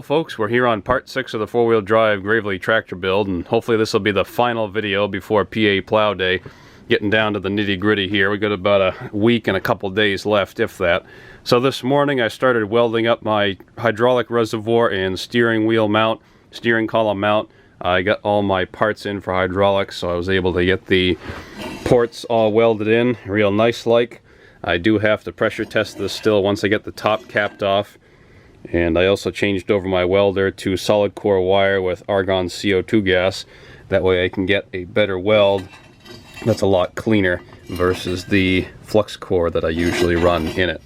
Well folks, we're here on part 6 of the 4-wheel drive Gravely tractor build, and hopefully this will be the final video before PA plow day. Getting down to the nitty gritty here. We got about a week and a couple days left, if that. So this morning I started welding up my hydraulic reservoir and steering wheel mount, steering column mount. I got all my parts in for hydraulics, so I was able to get the ports all welded in real nice like. I do have to pressure test this still once I get the top capped off. And I also changed over my welder to solid core wire with argon CO2 gas. That way I can get a better weld that's a lot cleaner versus the flux core that I usually run in it.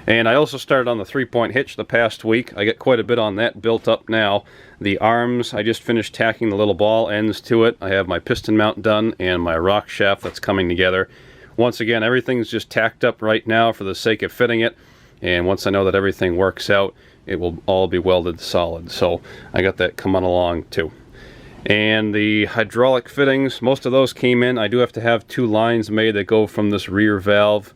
And I also started on the 3-point hitch the past week. I get quite a bit on that built up now. The arms, I just finished tacking the little ball ends to it. I have my piston mount done and my rock shaft that's coming together. Once again, everything's just tacked up right now for the sake of fitting it. And once I know that everything works out, it will all be welded solid. So I got that coming along too. And the hydraulic fittings, most of those came in. I do have to have 2 lines made that go from this rear valve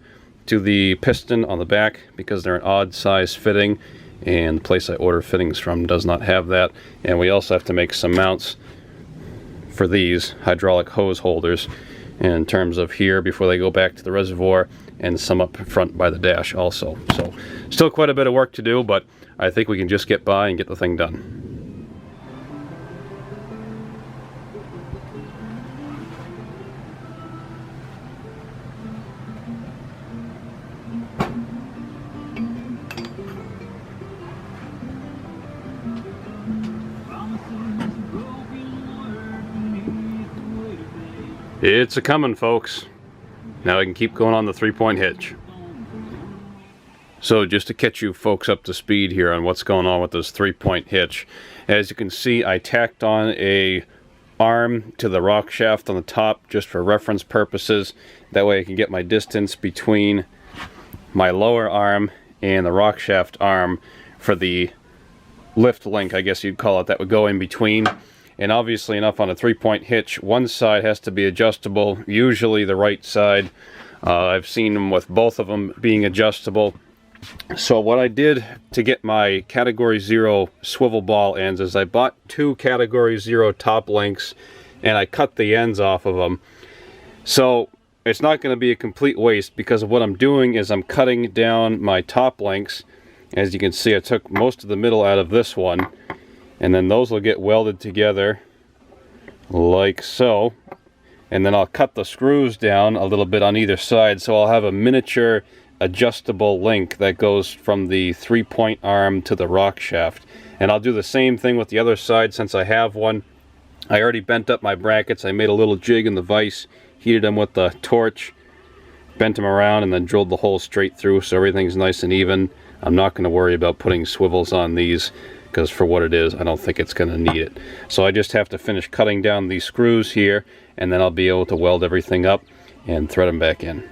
to the piston on the back because they're an odd size fitting, and the place I order fittings from does not have that. And we also have to make some mounts for these hydraulic hose holders in terms of here before they go back to the reservoir, and some up front by the dash also. So still quite a bit of work to do, but I think we can just get by and get the thing done. It's a coming, folks. Now I can keep going on the 3-point hitch. So just to catch you folks up to speed here on what's going on with this 3-point hitch. As you can see, I tacked on a arm to the rock shaft on the top just for reference purposes. That way I can get my distance between my lower arm and the rock shaft arm for the lift link, I guess you'd call it, that would go in between. And obviously enough, on a 3-point hitch, one side has to be adjustable, usually the right side. I've seen them with both of them being adjustable. So what I did to get my Category 0 swivel ball ends is I bought 2 Category 0 top links and I cut the ends off of them. So it's not going to be a complete waste, because of what I'm doing is I'm cutting down my top links. As you can see, I took most of the middle out of this one, and then those will get welded together like so. And then I'll cut the screws down a little bit on either side, so I'll have a miniature adjustable link that goes from the 3-point arm to the rock shaft. And I'll do the same thing with the other side since I have one. I already bent up my brackets. I made a little jig in the vise, heated them with the torch, bent them around, and then drilled the hole straight through so everything's nice and even. I'm not going to worry about putting swivels on these, because for what it is, I don't think it's going to need it. So I just have to finish cutting down these screws here, and then I'll be able to weld everything up and thread them back in.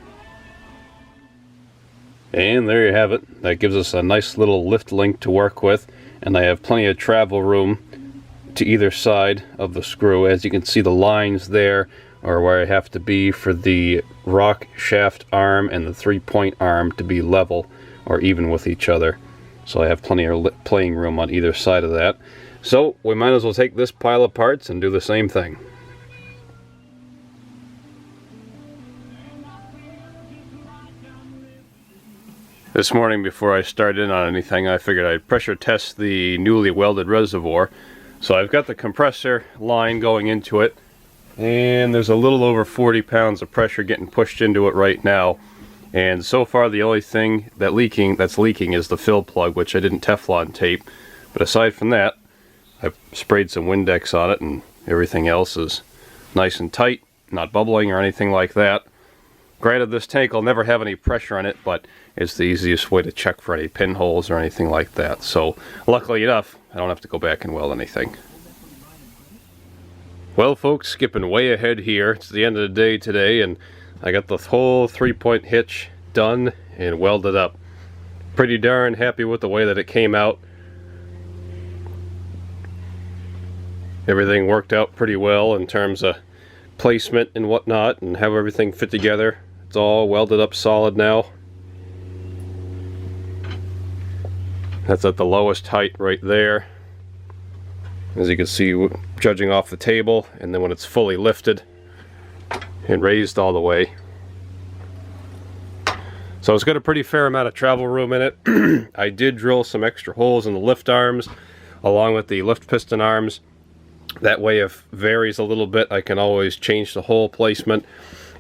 And there you have it. That gives us a nice little lift link to work with, and I have plenty of travel room to either side of the screw. As you can see, the lines there are where I have to be for the rock shaft arm and the 3-point arm to be level or even with each other. So I have plenty of playing room on either side of that. So we might as well take this pile of parts and do the same thing. This morning, before I started in on anything, I figured I'd pressure test the newly welded reservoir. So I've got the compressor line going into it, and there's a little over 40 pounds of pressure getting pushed into it right now. And so far the only thing that's leaking is the fill plug, which I didn't Teflon tape. But aside from that, I've sprayed some Windex on it, and everything else is nice and tight, not bubbling or anything like that. Granted, this tank will never have any pressure in it, but it's the easiest way to check for any pinholes or anything like that. So luckily enough, I don't have to go back and weld anything. Well folks, skipping way ahead here. It's the end of the day today, and I got the whole 3-point hitch done and welded up. Pretty darn happy with the way that it came out. Everything worked out pretty well in terms of placement and whatnot, and how everything fit together. It's all welded up solid now. That's at the lowest height right there. as you can see, judging off the table, and then when it's fully lifted and raised all the way. So it's got a pretty fair amount of travel room in it. I did drill some extra holes in the lift arms along with the lift piston arms. That way, if it varies a little bit, I can always change the hole placement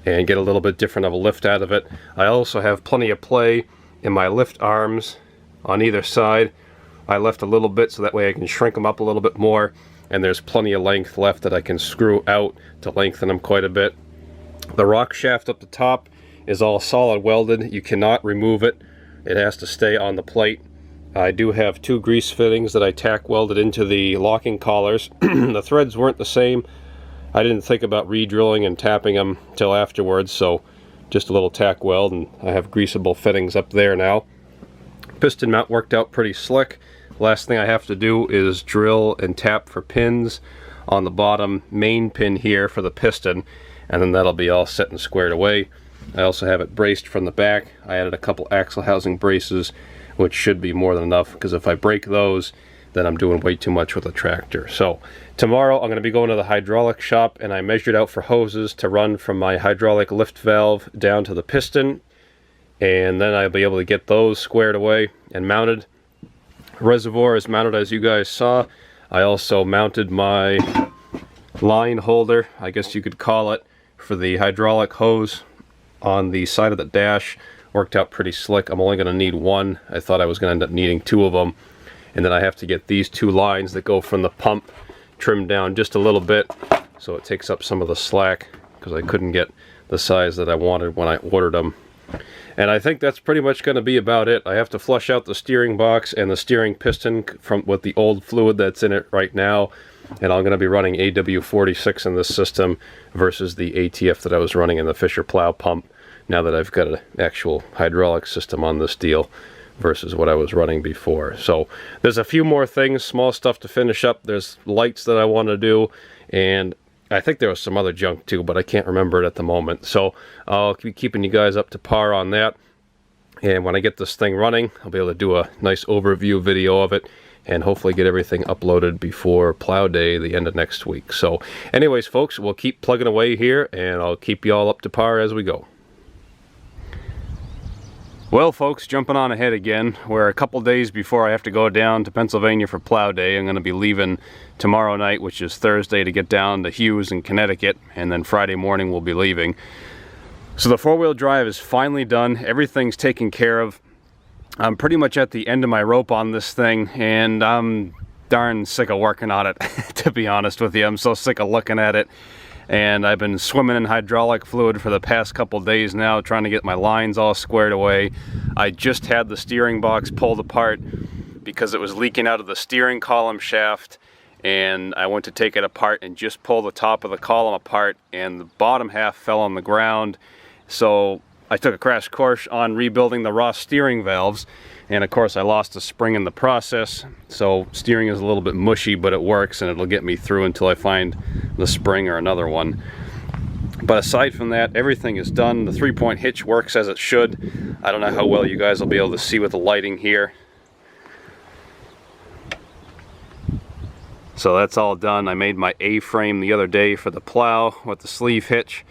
and get a little bit different of a lift out of it. I also have plenty of play in my lift arms on either side. I left a little bit so that way I can shrink them up a little bit more, and there's plenty of length left that I can screw out to lengthen them quite a bit. The rock shaft up the top is all solid welded. You cannot remove it. It has to stay on the plate. I do have 2 grease fittings that I tack welded into the locking collars. The threads weren't the same. I didn't think about re-drilling and tapping them till afterwards, so just a little tack weld, and I have greasable fittings up there now. Piston mount worked out pretty slick. Last thing I have to do is drill and tap for pins on the bottom main pin here for the piston, and then that'll be all set and squared away. I also have it braced from the back. I added a couple axle housing braces, which should be more than enough, because if I break those, then I'm doing way too much with the tractor. So tomorrow I'm going to be going to the hydraulic shop, and I measured out for hoses to run from my hydraulic lift valve down to the piston, and then I'll be able to get those squared away and mounted. Reservoir is mounted as you guys saw. I also mounted my line holder, I guess you could call it, for the hydraulic hose on the side of the dash. Worked out pretty slick. I'm only going to need one. I thought I was going to end up needing 2 of them. And then I have to get these 2 lines that go from the pump trimmed down just a little bit, so it takes up some of the slack, because I couldn't get the size that I wanted when I ordered them. And I think that's pretty much going to be about it. I have to flush out the steering box and the steering piston from with the old fluid that's in it right now. And I'm going to be running AW46 in this system versus the ATF that I was running in the Fisher plow pump, now that I've got an actual hydraulic system on this deal versus what I was running before. So there's a few more things, small stuff to finish up. There's lights that I want to do, and I think there was some other junk too, but I can't remember it at the moment. So I'll be keeping you guys up to par on that. And when I get this thing running, I'll be able to do a nice overview video of it, and hopefully get everything uploaded before plow day the end of next week. So anyways, folks, we'll keep plugging away here, and I'll keep you all up to par as we go. Well, folks, jumping on ahead again, we're a couple days before I have to go down to Pennsylvania for plow day. I'm going to be leaving tomorrow night, which is Thursday, to get down to Hughes in Connecticut, and then Friday morning we'll be leaving. So the 4-wheel drive is finally done. Everything's taken care of. I'm pretty much at the end of my rope on this thing, and I'm darn sick of working on it, to be honest with you. I'm so sick of looking at it. And I've been swimming in hydraulic fluid for the past couple days now, trying to get my lines all squared away. I just had the steering box pulled apart because it was leaking out of the steering column shaft, and I went to take it apart and just pull the top of the column apart, and the bottom half fell on the ground. So I took a crash course on rebuilding the Ross steering valves, and of course I lost a spring in the process, so steering is a little bit mushy, but it works, and it'll get me through until I find the spring or another one. But aside from that, everything is done. The 3-point hitch works as it should. I don't know how well you guys will be able to see with the lighting here. So that's all done. I made my A-frame the other day for the plow with the sleeve hitch,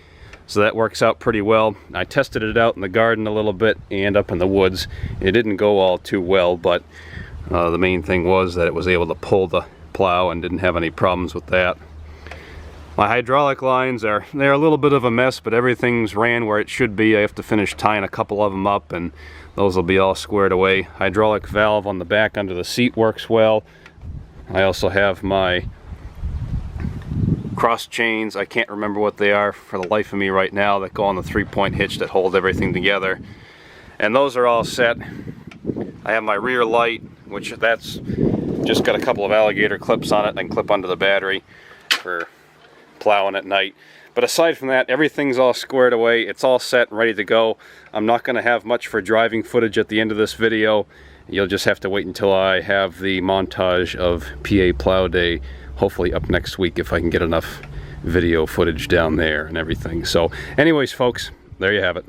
so that works out pretty well. I tested it out in the garden a little bit and up in the woods. It didn't go all too well, but the main thing was that it was able to pull the plow and didn't have any problems with that. My hydraulic lines they're a little bit of a mess, but everything's ran where it should be. I have to finish tying a couple of them up, and those will be all squared away. Hydraulic valve on the back under the seat works well. I also have my cross chains, I can't remember what they are for the life of me right now, that go on the 3-point hitch that hold everything together, and those are all set. I have my rear light, which that's just got a couple of alligator clips on it and I can clip onto the battery for plowing at night. But aside from that, everything's all squared away. It's all set and ready to go. I'm not going to have much for driving footage at the end of this video. You'll just have to wait until I have the montage of PA Plow Day, hopefully up next week if I can get enough video footage down there and everything. So anyways, folks, there you have it.